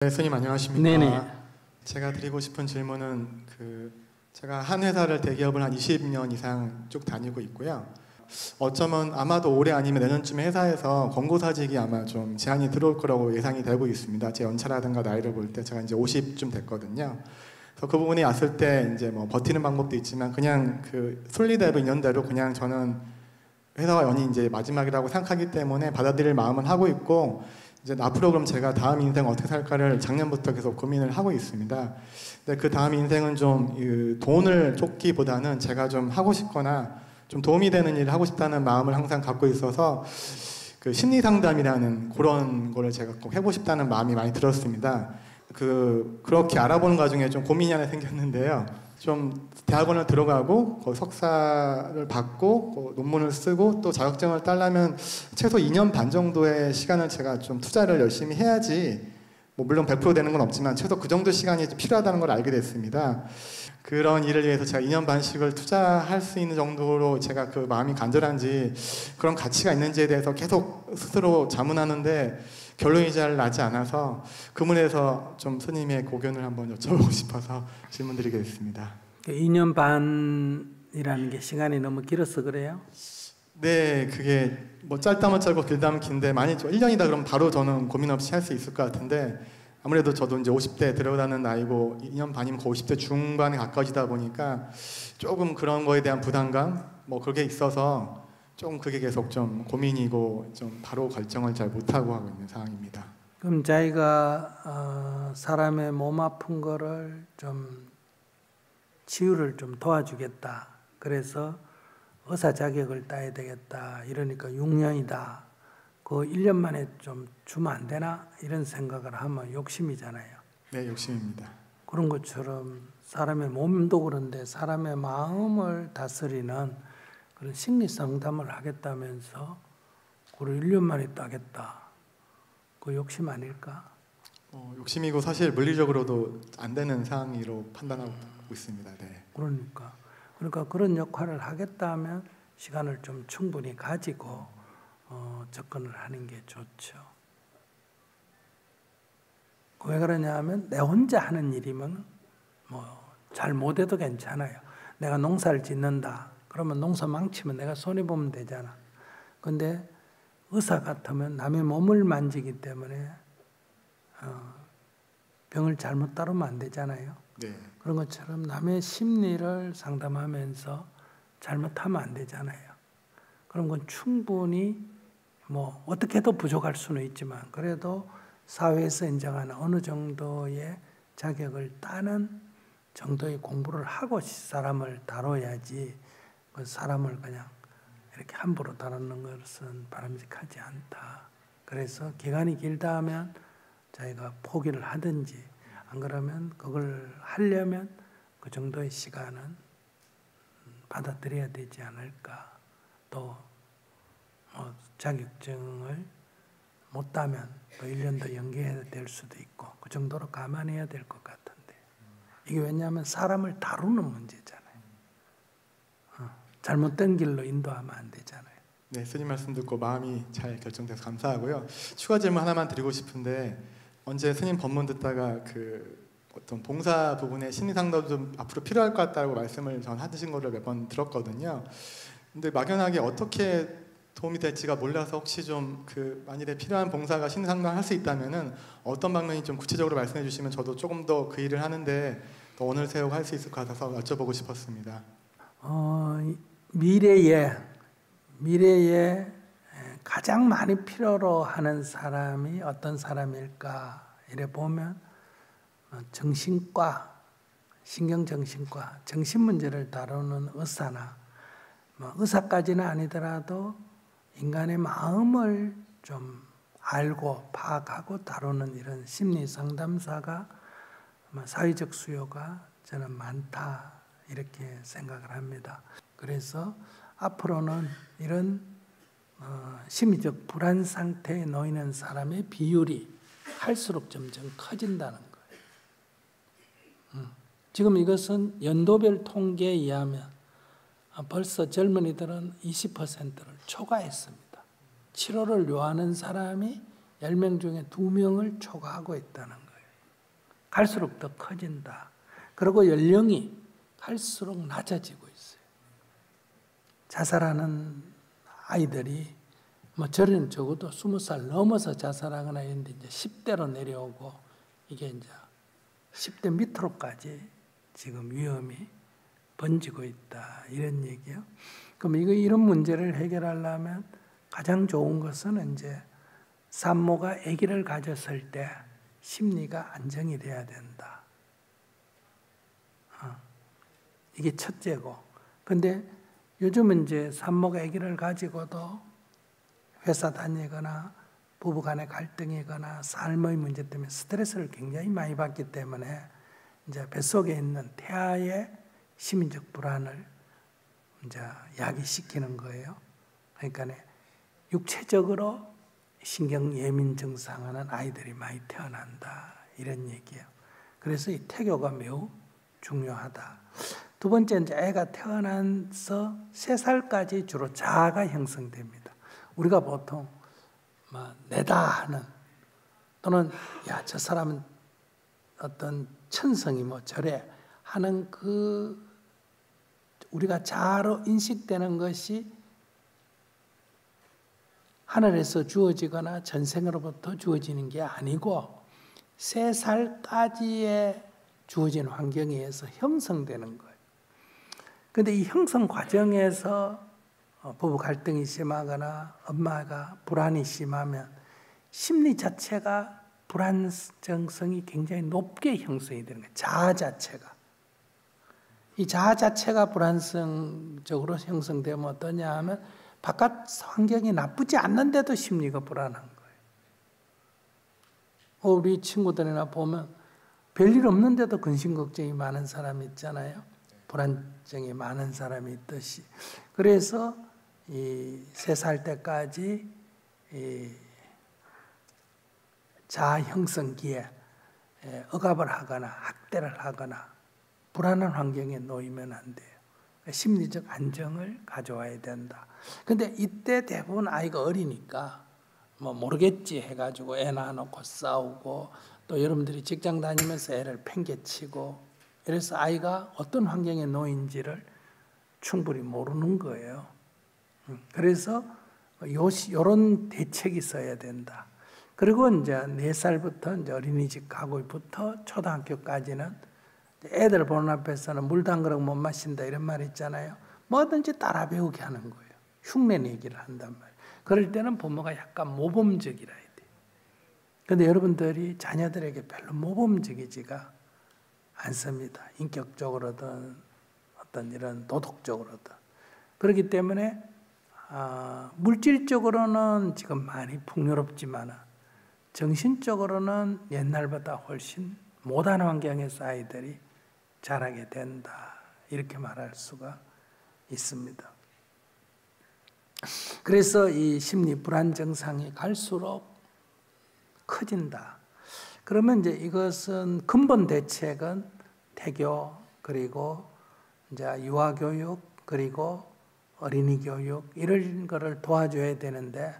네, 스님 안녕하십니까? 네네. 제가 드리고 싶은 질문은 제가 한 회사를 대기업을 한 20년 이상 쭉 다니고 있고요. 어쩌면 아마도 올해 아니면 내년쯤에 회사에서 권고사직이 아마 좀 제한이 들어올 거라고 예상이 되고 있습니다. 제 연차라든가 나이를 볼 때 제가 이제 50쯤 됐거든요. 그래서 그 부분이 왔을 때 이제 뭐 버티는 방법도 있지만 그냥 그 순리대로 인연대로 그냥 저는 회사와 연이 이제 마지막이라고 생각하기 때문에 받아들일 마음은 하고 있고, 이제 앞으로 그럼 제가 다음 인생 어떻게 살까를 작년부터 계속 고민을 하고 있습니다. 근데 그 다음 인생은 좀 돈을 쫓기보다는 제가 좀 하고 싶거나 좀 도움이 되는 일을 하고 싶다는 마음을 항상 갖고 있어서 그 심리 상담이라는 그런 거를 제가 꼭 해보고 싶다는 마음이 많이 들었습니다. 그렇게 알아보는 과정에 좀 고민이 하나 생겼는데요. 좀 대학원을 들어가고 거기 석사를 받고 논문을 쓰고 또 자격증을 따려면 최소 2년 반 정도의 시간을 제가 좀 투자를 열심히 해야지, 뭐 물론 100% 되는 건 없지만 최소 그 정도 시간이 필요하다는 걸 알게 됐습니다. 그런 일을 위해서 제가 2년 반씩을 투자할 수 있는 정도로 제가 그 마음이 간절한지, 그런 가치가 있는지에 대해서 계속 스스로 자문하는데 결론이 잘 나지 않아서 그 부분에서 좀 스님의 고견을 한번 여쭤보고 싶어서 질문드리게 됐습니다. 2년 반이라는 게 시간이 너무 길어서 그래요? 네, 그게 뭐 짧다면 짧고 길다면 긴데 많이 1년이다 그러면 바로 저는 고민 없이 할 수 있을 것 같은데, 아무래도 저도 이제 50대 들어가는 나이고 2년 반이면 거의 50대 중반에 가까워지다 보니까 조금 그런 거에 대한 부담감 뭐 그게 있어서 좀 그게 계속 좀 고민이고 좀 바로 결정을 잘 못하고 하고 있는 상황입니다. 그럼 자기가 사람의 몸 아픈 거를 좀 치유를 좀 도와주겠다. 그래서 의사 자격을 따야 되겠다. 이러니까 6년이다. 그 1년 만에 좀 주면 안 되나? 이런 생각을 하면 욕심이잖아요. 네, 욕심입니다. 그런 것처럼 사람의 몸도 그런데 사람의 마음을 다스리는 그런 심리 상담을 하겠다면서 그걸 1년 만에 따겠다. 그 욕심 아닐까? 욕심이고 사실 물리적으로도 안 되는 상황으로 판단하고 있습니다. 네. 그러니까 그런 역할을 하겠다면 시간을 좀 충분히 가지고 접근을 하는 게 좋죠. 왜 그러냐면 내 혼자 하는 일이면 뭐 잘 못해도 괜찮아요. 내가 농사를 짓는다. 그러면 농사 망치면 내가 손해보면 되잖아. 근데 의사 같으면 남의 몸을 만지기 때문에 병을 잘못 다루면 안 되잖아요. 네. 그런 것처럼 남의 심리를 상담하면서 잘못하면 안 되잖아요. 그런 건 충분히 뭐 어떻게 해도 부족할 수는 있지만 그래도 사회에서 인정하는 어느 정도의 자격을 따는 정도의 공부를 하고 사람을 다뤄야지, 그 사람을 그냥 이렇게 함부로 다루는 것은 바람직하지 않다. 그래서 기간이 길다 하면 자기가 포기를 하든지, 안 그러면 그걸 하려면 그 정도의 시간은 받아들여야 되지 않을까. 또 자격증을 못 따면 또 1년 더 연기해야 될 수도 있고, 그 정도로 감안해야 될 것 같은데, 이게 왜냐하면 사람을 다루는 문제잖아요. 잘못된 길로 인도하면 안 되잖아요. 네, 스님 말씀 듣고 마음이 잘 결정돼서 감사하고요. 추가 질문 하나만 드리고 싶은데, 언제 스님 법문 듣다가 어떤 봉사 부분에 심리상담도 좀 앞으로 필요할 것 같다고 말씀을 전 하신 거를 몇 번 들었거든요. 근데 막연하게 어떻게 도움이 될지가 몰라서 혹시 좀 만일에 필요한 봉사가 심리상담을 할 수 있다면은 어떤 방면이 좀 구체적으로 말씀해 주시면 저도 조금 더 그 일을 하는데 더 원을 세우고 할 수 있을 것 같아서 여쭤보고 싶었습니다. 미래에 가장 많이 필요로 하는 사람이 어떤 사람일까? 이래 보면 정신과, 신경정신과, 정신 문제를 다루는 의사나, 의사까지는 아니더라도 인간의 마음을 좀 알고 파악하고 다루는 이런 심리 상담사가 사회적 수요가 저는 많다, 이렇게 생각을 합니다. 그래서 앞으로는 이런 심리적 불안 상태에 놓이는 사람의 비율이 할수록 점점 커진다는 거예요. 지금 이것은 연도별 통계에 의하면 벌써 젊은이들은 20%를 초과했습니다. 치료를 요하는 사람이 10명 중에 2명을 초과하고 있다는 거예요. 갈수록 더 커진다. 그리고 연령이 갈수록 낮아지고 있어요. 자살하는 아이들이 뭐 저는 적어도 20살 넘어서 자살하거나 했는데 이제 10대로 내려오고 이게 이제 10대 밑으로까지 지금 위험이 번지고 있다. 이런 얘기요. 그럼 이런 문제를 해결하려면 가장 좋은 것은 이제 산모가 아기를 가졌을 때 심리가 안정이 돼야 된다. 이게 첫째고. 근데 요즘은 이제 산모가 아기를 가지고도 회사 다니거나 부부간의 갈등이거나 삶의 문제 때문에 스트레스를 굉장히 많이 받기 때문에 이제 뱃속에 있는 태아의 심리적 불안을 이제 야기시키는 거예요. 그러니까 육체적으로 신경 예민 증상하는 아이들이 많이 태어난다. 이런 얘기예요. 그래서 이 태교가 매우 중요하다. 두 번째, 이제 애가 태어나서 3살까지 주로 자아가 형성됩니다. 우리가 보통 내다 하는 또는 야, 저 사람은 어떤 천성이 뭐 저래 하는 그 우리가 자아로 인식되는 것이 하늘에서 주어지거나 전생으로부터 주어지는 게 아니고 3살까지의 주어진 환경에 의해서 형성되는 거예요. 그런데 이 형성 과정에서 부부 갈등이 심하거나 엄마가 불안이 심하면 심리 자체가 불안정성이 굉장히 높게 형성이 되는 거예요. 자아 자체가. 이 자아 자체가 불안성적으로 형성되면 어떠냐 하면 바깥 환경이 나쁘지 않는데도 심리가 불안한 거예요. 우리 친구들이나 보면 별일 없는데도 근심 걱정이 많은 사람 있잖아요. 불안증이 많은 사람이 있듯이. 그래서 이 3살 때까지 이 자아 형성기에 억압을 하거나 학대를 하거나 불안한 환경에 놓이면 안 돼요. 심리적 안정을 가져와야 된다. 근데 이때 대부분 아이가 어리니까 뭐 모르겠지 해가지고 애 낳아놓고 싸우고 또 여러분들이 직장 다니면서 애를 팽개치고 이래서 아이가 어떤 환경에 놓인지를 충분히 모르는 거예요. 그래서 요런 대책이 있어야 된다. 그리고 이제 4살부터 이제 어린이집 가고부터 초등학교까지는 애들 보는 앞에서는 물도 한 그릇 못 마신다 이런 말 있잖아요. 뭐든지 따라 배우게 하는 거예요. 흉내내기를 한단 말이에요. 그럴 때는 부모가 약간 모범적이라 해야 돼요. 그런데 여러분들이 자녀들에게 별로 모범적이지가 않습니다. 인격적으로든 어떤 이런 도덕적으로든. 그렇기 때문에 물질적으로는 지금 많이 풍요롭지만 정신적으로는 옛날보다 훨씬 모단 환경에서 아이들이 자라게 된다. 이렇게 말할 수가 있습니다. 그래서 이 심리 불안 증상이 갈수록 커진다. 그러면 이제 이것은 근본 대책은 태교 그리고 이제 유아 교육 그리고 어린이 교육 이런 거를 도와줘야 되는데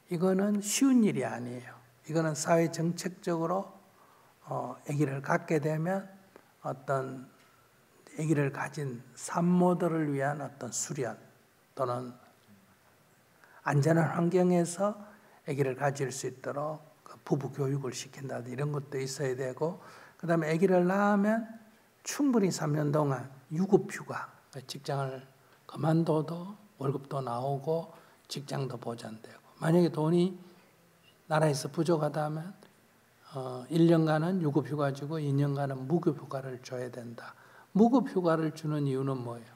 이거는 쉬운 일이 아니에요. 이거는 사회 정책적으로 아기를 갖게 되면 어떤 아기를 가진 산모들을 위한 어떤 수련 또는 안전한 환경에서 아기를 가질 수 있도록 부부 교육을 시킨다 이런 것도 있어야 되고 그다음에 아기를 낳으면 충분히 3년 동안 유급휴가 직장을 그만둬도 월급도 나오고 직장도 보장되고 만약에 돈이 나라에서 부족하다면 1년간은 유급휴가 주고 2년간은 무급휴가를 줘야 된다. 무급휴가를 주는 이유는 뭐예요?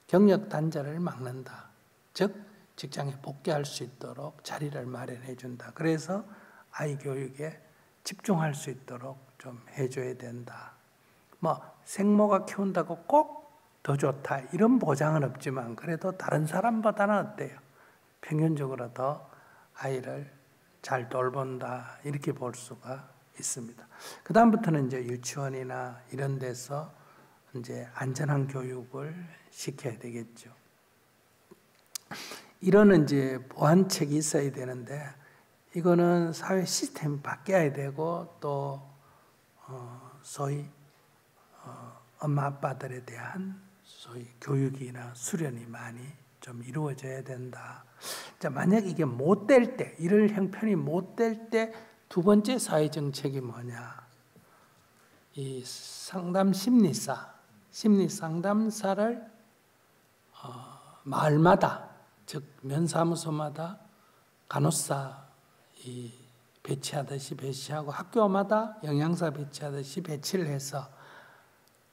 경력 단절을 막는다. 즉 직장에 복귀할 수 있도록 자리를 마련해 준다. 그래서 아이 교육에 집중할 수 있도록 좀 해줘야 된다. 뭐 생모가 키운다고 꼭 더 좋다 이런 보장은 없지만 그래도 다른 사람보다는 어때요? 평균적으로 더 아이를 잘 돌본다 이렇게 볼 수가 있습니다. 그 다음부터는 이제 유치원이나 이런 데서 이제 안전한 교육을 시켜야 되겠죠. 이런 이제 보완책이 있어야 되는데 이거는 사회 시스템이 바뀌어야 되고 또 소위 엄마 아빠들에 대한 소위 교육이나 수련이 많이 좀 이루어져야 된다. 자, 만약 이게 못 될 때, 이럴 형편이 못 될 때 두 번째 사회 정책이 뭐냐? 이 상담 심리사, 심리 상담사를 마을마다, 즉 면사무소마다 간호사 배치하듯이 배치하고 학교마다 영양사 배치하듯이 배치를 해서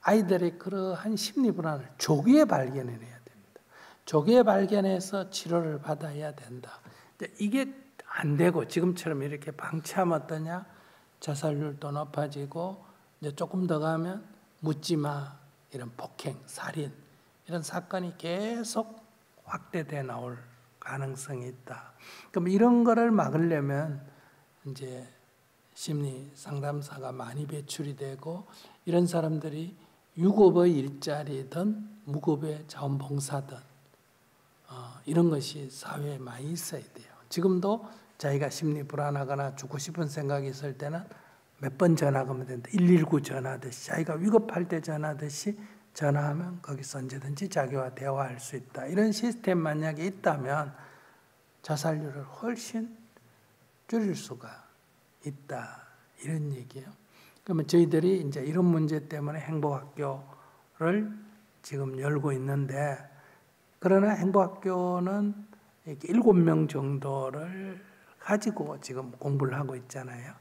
아이들의 그러한 심리 불안을 조기에 발견해내야 됩니다. 조기에 발견해서 치료를 받아야 된다. 이게 안 되고 지금처럼 이렇게 방치하면 어떠냐? 자살률도 높아지고 이제 조금 더 가면 묻지마 이런 폭행, 살인 이런 사건이 계속 확대돼 나올 가능성이 있다. 그럼 이런 거를 막으려면 이제 심리 상담사가 많이 배출이 되고 이런 사람들이 유급의 일자리든 무급의 자원봉사든 이런 것이 사회에 많이 있어야 돼요. 지금도 자기가 심리 불안하거나 죽고 싶은 생각이 있을 때는 몇 번 전화하면 된다. 119 전화하듯이 자기가 위급할 때 전화하듯이 전화하면 거기서 언제든지 자기와 대화할 수 있다. 이런 시스템 만약에 있다면 자살률을 훨씬 줄일 수가 있다. 이런 얘기예요. 그러면 저희들이 이제 이런 문제 때문에 행복학교를 지금 열고 있는데 그러나 행복학교는 이렇게 7명 정도를 가지고 지금 공부를 하고 있잖아요.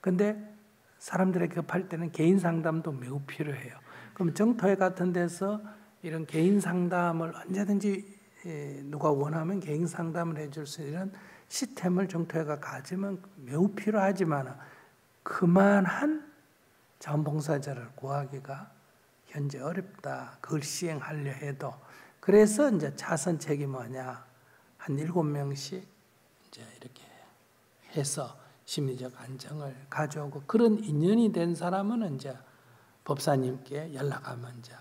근데 사람들이 급할 때는 개인 상담도 매우 필요해요. 그럼 정토회 같은 데서 이런 개인 상담을 언제든지 누가 원하면 개인 상담을 해줄 수 있는 시스템을 정토회가 가지면 매우 필요하지만 그만한 자원봉사자를 구하기가 현재 어렵다. 그걸 시행하려 해도. 그래서 이제 차선책이 뭐냐. 한 7명씩 이제 이렇게 해서 심리적 안정을 가져오고 그런 인연이 된 사람은 이제 법사님께 연락하면 이제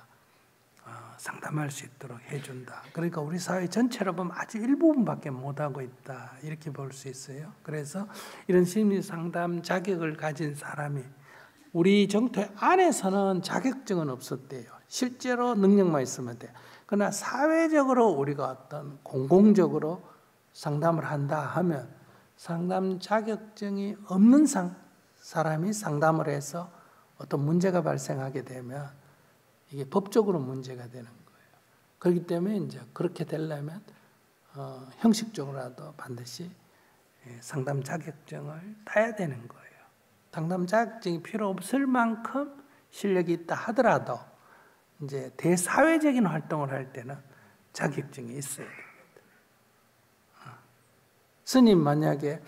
상담할 수 있도록 해준다. 그러니까 우리 사회 전체로 보면 아주 일부분밖에 못하고 있다. 이렇게 볼 수 있어요. 그래서 이런 심리 상담 자격을 가진 사람이 우리 정토 안에서는 자격증은 없었대요. 실제로 능력만 있으면 돼요. 그러나 사회적으로 우리가 어떤 공공적으로 상담을 한다 하면 상담 자격증이 없는 사람이 상담을 해서 어떤 문제가 발생하게 되면 이게 법적으로 문제가 되는 거예요. 그렇기 때문에 이제 그렇게 되려면 형식적으로라도 반드시 상담 자격증을 따야 되는 거예요. 상담 자격증이 필요 없을 만큼 실력이 있다 하더라도 이제 대사회적인 활동을 할 때는 자격증이 있어야 됩니다. 스님 만약에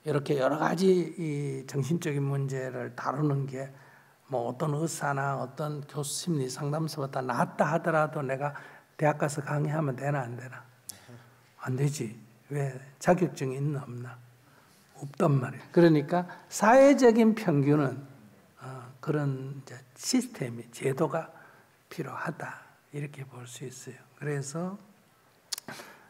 이렇게 여러 가지 이 정신적인 문제를 다루는 게 뭐 어떤 의사나 어떤 교수 심리 상담소보다 낫다 하더라도 내가 대학 가서 강의하면 되나 안 되나? 안 되지. 왜? 자격증이 있나 없나? 없단 말이에요. 그러니까 사회적인 평균은 그런 이제 시스템이 제도가 필요하다 이렇게 볼 수 있어요. 그래서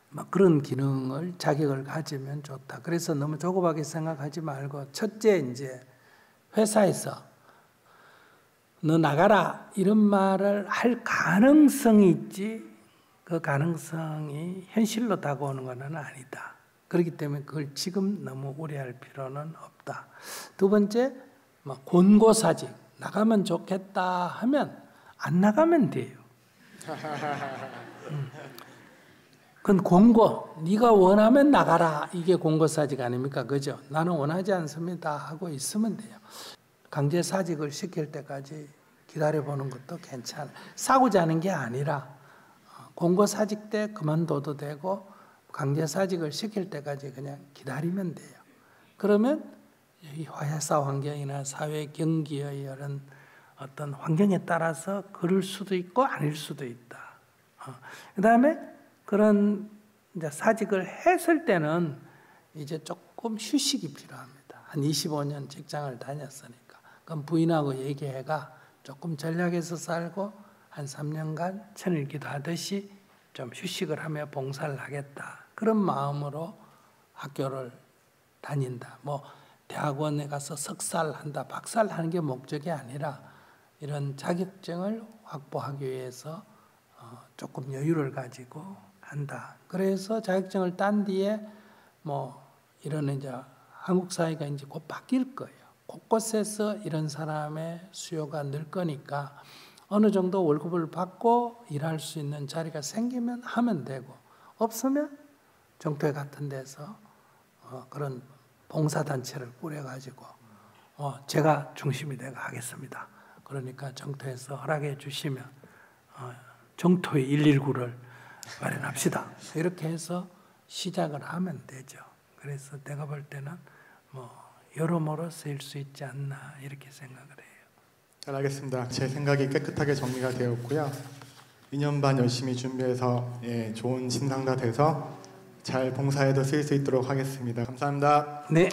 막 그런 기능을 자격을 가지면 좋다. 그래서 너무 조급하게 생각하지 말고 첫째 이제 회사에서 너 나가라 이런 말을 할 가능성이 있지 그 가능성이 현실로 다가오는 것은 아니다. 그렇기 때문에 그걸 지금 너무 우려할 필요는 없다. 두 번째 권고사직 나가면 좋겠다 하면 안 나가면 돼요. 그건 공고, 네가 원하면 나가라. 이게 공고사직 아닙니까? 그죠? 나는 원하지 않습니다. 하고 있으면 돼요. 강제사직을 시킬 때까지 기다려보는 것도 괜찮아요. 싸우지 않은 게 아니라 공고사직 때 그만둬도 되고 강제사직을 시킬 때까지 그냥 기다리면 돼요. 그러면 이 회사 환경이나 사회 경기의 이런 어떤 환경에 따라서 그럴 수도 있고 아닐 수도 있다. 그 다음에 그런 이제 사직을 했을 때는 이제 조금 휴식이 필요합니다. 한 25년 직장을 다녔으니까. 그럼 부인하고 얘기해가 조금 전략해서 살고 한 3년간 천일기도 하듯이 좀 휴식을 하며 봉사를 하겠다. 그런 마음으로 학교를 다닌다. 뭐 대학원에 가서 석사를 한다, 박사를 하는 게 목적이 아니라 이런 자격증을 확보하기 위해서 조금 여유를 가지고 한다. 그래서 자격증을 딴 뒤에 뭐 이런 이제 한국 사회가 이제 곧 바뀔 거예요. 곳곳에서 이런 사람의 수요가 늘 거니까 어느 정도 월급을 받고 일할 수 있는 자리가 생기면 하면 되고 없으면 정토회 같은 데서 그런 봉사단체를 꾸려가지고 제가 중심이 되고 하겠습니다. 그러니까 정토에서 허락해 주시면 정토회 119를 마련합시다. 이렇게 해서 시작을 하면 되죠. 그래서 내가 볼 때는 뭐 여러모로 쓰일 수 있지 않나 이렇게 생각을 해요. 잘 알겠습니다. 제 생각이 깨끗하게 정리가 되었고요. 2년 반 열심히 준비해서 좋은 신상가 돼서 잘 봉사에도 쓰일 수 있도록 하겠습니다. 감사합니다. 네.